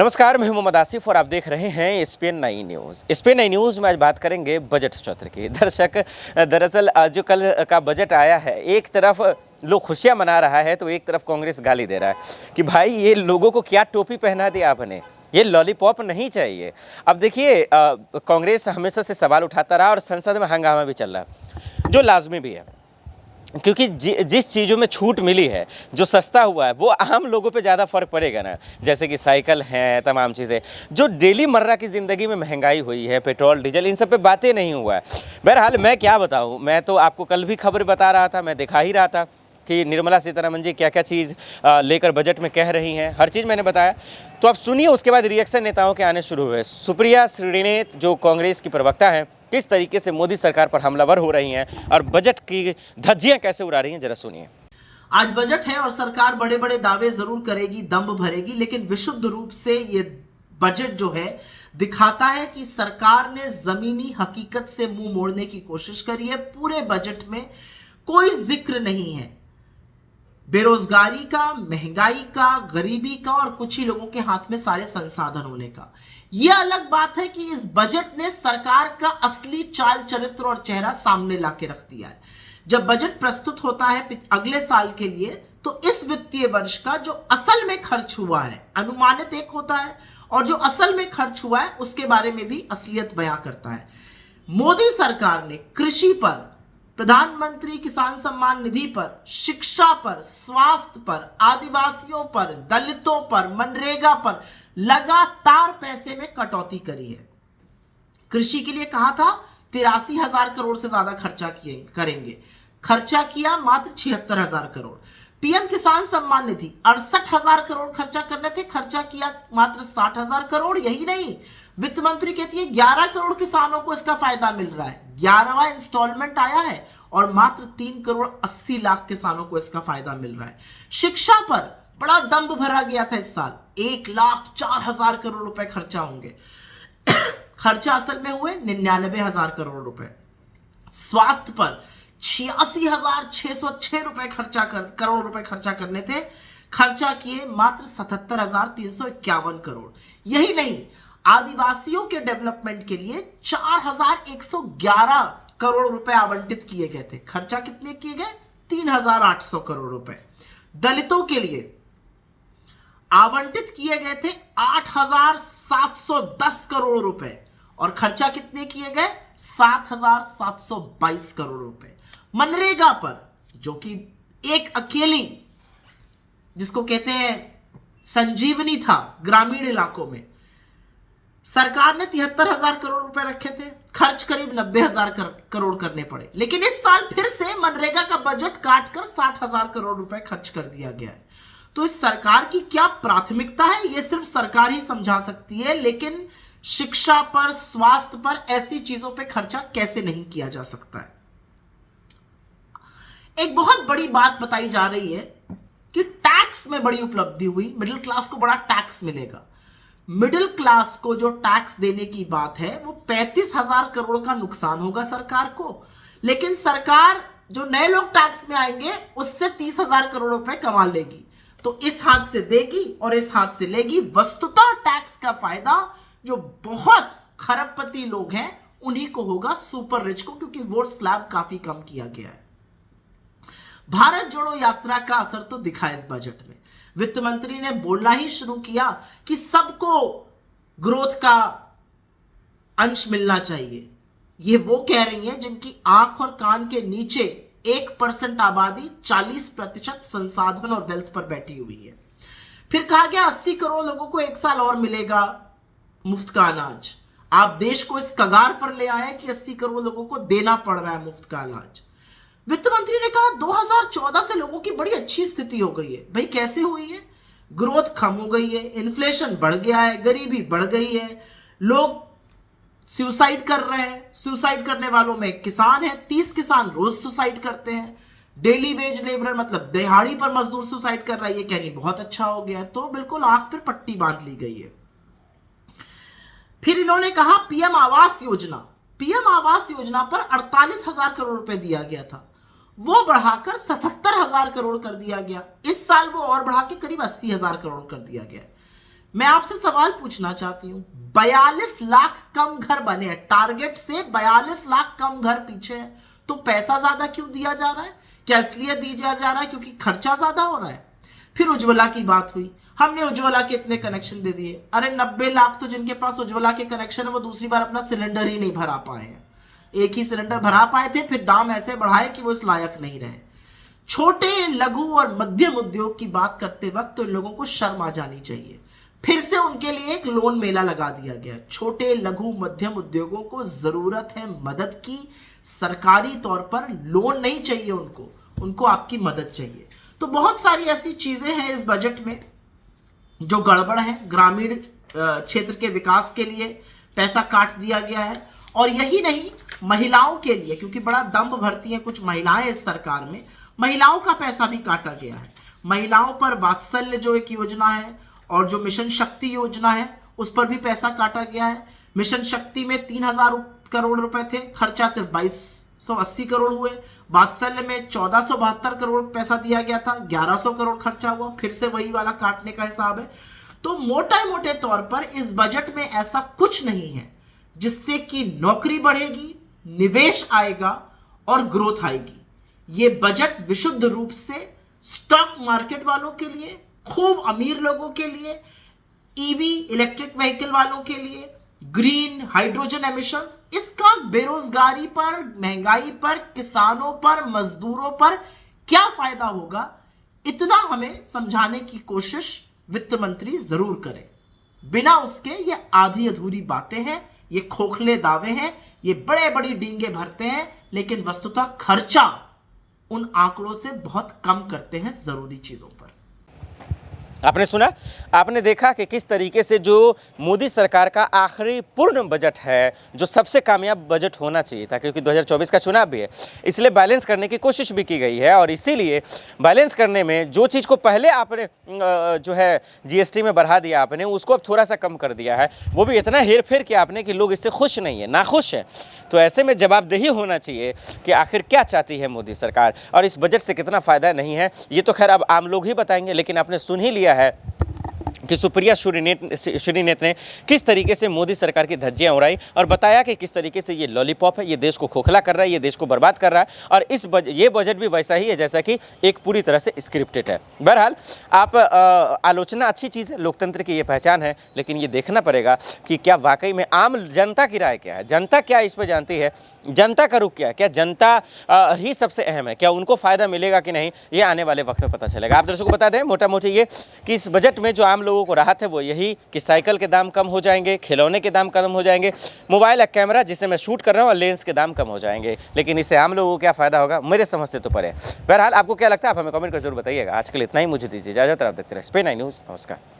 नमस्कार, मैं हूं मोहम्मद आसिफ और आप देख रहे हैं एसपीएन 9 न्यूज़। एसपीएन 9 न्यूज़ में आज बात करेंगे बजट सत्र की। दरअसल जो कल का बजट आया है, एक तरफ लोग खुशियां मना रहा है तो एक तरफ कांग्रेस गाली दे रहा है कि भाई ये लोगों को क्या टोपी पहना दी आपने, ये लॉलीपॉप नहीं चाहिए। अब देखिए, कांग्रेस हमेशा से सवाल उठाता रहा और संसद में हंगामा भी चल रहा है, जो लाजमी भी है, क्योंकि जिस चीज़ों में छूट मिली है, जो सस्ता हुआ है, वो आम लोगों पे ज़्यादा फर्क पड़ेगा ना। जैसे कि साइकिल हैं, तमाम चीज़ें जो डेली मर्रा की ज़िंदगी में महंगाई हुई है, पेट्रोल डीजल, इन सब पे बातें नहीं हुआ है। बहरहाल मैं क्या बताऊँ, मैं तो आपको कल भी खबर बता रहा था, मैं दिखा ही रहा था कि निर्मला सीतारमण जी क्या क्या चीज़ लेकर बजट में कह रही हैं, हर चीज़ मैंने बताया। तो आप सुनिए, उसके बाद रिएक्शन नेताओं के आने शुरू हुए। सुप्रिया श्रीनेत जो कांग्रेस की प्रवक्ता हैं, किस तरीके से मोदी सरकार पर हमलावर हो रही हैं और बजट की धज्जियां कैसे उड़ा रही हैं, जरा सुनिए। आज बजट है और सरकार बड़े बड़े दावे जरूर करेगी, दम भरेगी, लेकिन विशुद्ध रूप से ये बजट जो है दिखाता है कि सरकार ने जमीनी हकीकत से मुंह मोड़ने की कोशिश करी है। पूरे बजट में कोई जिक्र नहीं है बेरोजगारी का, महंगाई का, गरीबी का और कुछ ही लोगों के हाथ में सारे संसाधन होने का। यह अलग बात है कि इस बजट ने सरकार का असली चाल चरित्र और चेहरा सामने लाके रख दिया है। जब बजट प्रस्तुत होता है अगले साल के लिए, तो इस वित्तीय वर्ष का जो असल में खर्च हुआ है, अनुमानित एक होता है और जो असल में खर्च हुआ है उसके बारे में भी असलियत बयां करता है। मोदी सरकार ने कृषि पर, प्रधानमंत्री किसान सम्मान निधि पर, शिक्षा पर, स्वास्थ्य पर, आदिवासियों पर, दलितों पर, मनरेगा पर लगातार पैसे में कटौती करी है। कृषि के लिए कहा था 83,000 करोड़ से ज्यादा खर्चा करेंगे, खर्चा किया मात्र 76,000 करोड़। पीएम किसान सम्मान निधि 68,000 करोड़ खर्चा करने थे, खर्चा किया मात्र 60,000 करोड़। यही नहीं, वित्त मंत्री कहती है 11 करोड़ किसानों को इसका फायदा मिल रहा है, 11वां इंस्टॉलमेंट आया है और मात्र 3 करोड़ 80 लाख किसानों को इसका फायदा मिल रहा है। शिक्षा पर बड़ा दंभ भरा गया था इस साल, 1,04,000 करोड़ रुपए खर्चा होंगे, खर्चा असल में हुए 99,000 करोड़ रुपए। स्वास्थ्य पर 86,606 रुपए करोड़ रुपए खर्चा करने थे, खर्चा किए मात्र 77,351 करोड़। यही नहीं, आदिवासियों के डेवलपमेंट के लिए 4,111 करोड़ रुपए आवंटित किए गए थे, खर्चा कितने किए गए? 3,800 करोड़ रुपए। दलितों के लिए आवंटित किए गए थे 8,710 करोड़ रुपए और खर्चा कितने किए गए? 7,722 करोड़ रुपए। मनरेगा पर, जो कि एक अकेली, जिसको कहते हैं संजीवनी था ग्रामीण इलाकों में, सरकार ने 73,000 करोड़ रुपए रखे थे, खर्च करीब 90,000 करोड़ करने पड़े। लेकिन इस साल फिर से मनरेगा का बजट काटकर 60,000 करोड़ रुपए खर्च कर दिया गया है। तो इस सरकार की क्या प्राथमिकता है, यह सिर्फ सरकार ही समझा सकती है। लेकिन शिक्षा पर, स्वास्थ्य पर, ऐसी चीजों पे खर्चा कैसे नहीं किया जा सकता है। एक बहुत बड़ी बात बताई जा रही है कि टैक्स में बड़ी उपलब्धि हुई, मिडिल क्लास को बड़ा टैक्स मिलेगा। मिडिल क्लास को जो टैक्स देने की बात है वो 35,000 करोड़ का नुकसान होगा सरकार को, लेकिन सरकार जो नए लोग टैक्स में आएंगे उससे 30,000 करोड़ रुपए कमा लेगी। तो इस हाथ से देगी और इस हाथ से लेगी। वस्तुतः टैक्स का फायदा जो बहुत खरबपति लोग हैं उन्हीं को होगा, सुपर रिच को, क्योंकि वोट स्लैब काफी कम किया गया है। भारत जोड़ो यात्रा का असर तो दिखा इस बजट में। वित्त मंत्री ने बोलना ही शुरू किया कि सबको ग्रोथ का अंश मिलना चाहिए। ये वो कह रही हैं जिनकी आंख और कान के नीचे 1% आबादी 40% संसाधन और वेल्थ पर बैठी हुई है। फिर कहा गया 80 करोड़ लोगों को एक साल और मिलेगा मुफ्त का अनाज। आप देश को इस कगार पर ले आए कि 80 करोड़ लोगों को देना पड़ रहा है मुफ्त का अनाज। वित्त मंत्री ने कहा 2014 से लोगों की बड़ी अच्छी स्थिति हो गई है। भाई कैसे हुई है? ग्रोथ कम हो गई है, इन्फ्लेशन बढ़ गया है, गरीबी बढ़ गई है, लोग सुसाइड कर रहे हैं। सुसाइड करने वालों में किसान है, 30 किसान रोज सुसाइड करते हैं। डेली वेज लेबर मतलब दिहाड़ी पर मजदूर सुसाइड कर रहा है। ये कह रही बहुत अच्छा हो गया, तो बिल्कुल आंख पर पट्टी बांध ली गई है। फिर इन्होंने कहा पीएम आवास योजना पर 48,000 करोड़ रुपए दिया गया था, वो बढ़ाकर 77,000 करोड़ कर दिया गया। इस साल वो और बढ़ा के करीब 80,000 करोड़ कर दिया गया। मैं आपसे सवाल पूछना चाहती हूं, 42 लाख कम घर बने हैं, टारगेट से 42 लाख कम घर पीछे है, तो पैसा ज्यादा क्यों दिया जा रहा है? क्या इसलिए दिया जा रहा है क्योंकि खर्चा ज्यादा हो रहा है? फिर उज्ज्वला की बात हुई, हमने उज्ज्वला के इतने कनेक्शन दे दिए। अरे 90 लाख तो जिनके पास उज्ज्वला के कनेक्शन है वो दूसरी बार अपना सिलेंडर ही नहीं भरा पाए हैं। एक ही सिलेंडर भरा पाए थे, फिर दाम ऐसे बढ़ाए कि वो इस लायक नहीं रहे। छोटे लघु और मध्यम उद्योग की बात करते वक्त तो इन लोगों को शर्म आ जानी चाहिए। फिर से उनके लिए एक लोन मेला लगा दिया गया। छोटे लघु मध्यम उद्योगों को जरूरत है मदद की, सरकारी तौर पर लोन नहीं चाहिए उनको आपकी मदद चाहिए। तो बहुत सारी ऐसी चीजें हैं इस बजट में जो गड़बड़ है। ग्रामीण क्षेत्र के विकास के लिए पैसा काट दिया गया है, और यही नहीं, महिलाओं के लिए, क्योंकि बड़ा दम्भ भरती हैं कुछ महिलाएं इस सरकार में, महिलाओं का पैसा भी काटा गया है। महिलाओं पर वात्सल्य जो एक योजना है और जो मिशन शक्ति योजना है उस पर भी पैसा काटा गया है। मिशन शक्ति में 3000 करोड़ रुपए थे, खर्चा सिर्फ 2280 करोड़ हुए। वात्सल्य में 1472 करोड़ पैसा दिया गया था, 1100 करोड़ खर्चा हुआ, फिर से वही वाला काटने का हिसाब है। तो मोटे तौर पर इस बजट में ऐसा कुछ नहीं है जिससे कि नौकरी बढ़ेगी, निवेश आएगा और ग्रोथ आएगी। ये बजट विशुद्ध रूप से स्टॉक मार्केट वालों के लिए, खूब अमीर लोगों के लिए, ईवी इलेक्ट्रिक व्हीकल वालों के लिए, ग्रीन हाइड्रोजन एमिशंस, इसका बेरोजगारी पर, महंगाई पर, किसानों पर, मजदूरों पर क्या फायदा होगा, इतना हमें समझाने की कोशिश वित्त मंत्री जरूर करें। बिना उसके ये आधी अधूरी बातें हैं, ये खोखले दावे हैं, ये बड़े बड़ी डींगे भरते हैं, लेकिन वस्तुतः खर्चा उन आंकड़ों से बहुत कम करते हैं जरूरी चीजों पर। आपने सुना, आपने देखा कि किस तरीके से जो मोदी सरकार का आखिरी पूर्ण बजट है, जो सबसे कामयाब बजट होना चाहिए था, क्योंकि 2024 का चुनाव भी है, इसलिए बैलेंस करने की कोशिश भी की गई है। और इसीलिए बैलेंस करने में जो चीज़ को पहले आपने जो है जीएसटी में बढ़ा दिया आपने, उसको अब थोड़ा सा कम कर दिया है, वो भी इतना हेर फेर किया आपने कि लोग इससे खुश नहीं है, नाखुश हैं। तो ऐसे में जवाबदेही होना चाहिए कि आखिर क्या चाहती है मोदी सरकार और इस बजट से कितना फ़ायदा नहीं है। ये तो खैर अब आम लोग ही बताएंगे, लेकिन आपने सुन ही लिया है कि सुप्रिया श्रीनेत ने किस तरीके से मोदी सरकार की धज्जियां उड़ाई और बताया कि किस तरीके से ये लॉलीपॉप है, ये देश को खोखला कर रहा है, ये देश को बर्बाद कर रहा है। और ये बजट भी वैसा ही है जैसा कि एक पूरी तरह से स्क्रिप्टेड है। बहरहाल आप आलोचना अच्छी चीज़ है, लोकतंत्र की ये पहचान है, लेकिन ये देखना पड़ेगा कि क्या वाकई में आम जनता की राय क्या है, जनता क्या इस पर जानती है, जनता का रुख क्या है, क्या जनता ही सबसे अहम है, क्या उनको फ़ायदा मिलेगा कि नहीं, ये आने वाले वक्त में पता चलेगा। आप दर्शकों को बता दें मोटा मोटी ये कि इस बजट में जो आम लोगों को राहत है वो यही कि साइकिल के दाम कम हो जाएंगे, खिलौने के दाम कम हो जाएंगे, मोबाइल या कैमरा जिसे मैं शूट कर रहा हूँ और लेंस के दाम कम हो जाएंगे। लेकिन इससे आम लोगों को क्या फ़ायदा होगा, मेरे समझ से तो परे। बहरहाल आपको क्या लगता है आप हमें कमेंट कर जरूर बताइएगा। आज के लिए इतना ही, मुझे दीजिए इजाजत, आप देखते रहे SPN9 न्यूज़। नमस्कार।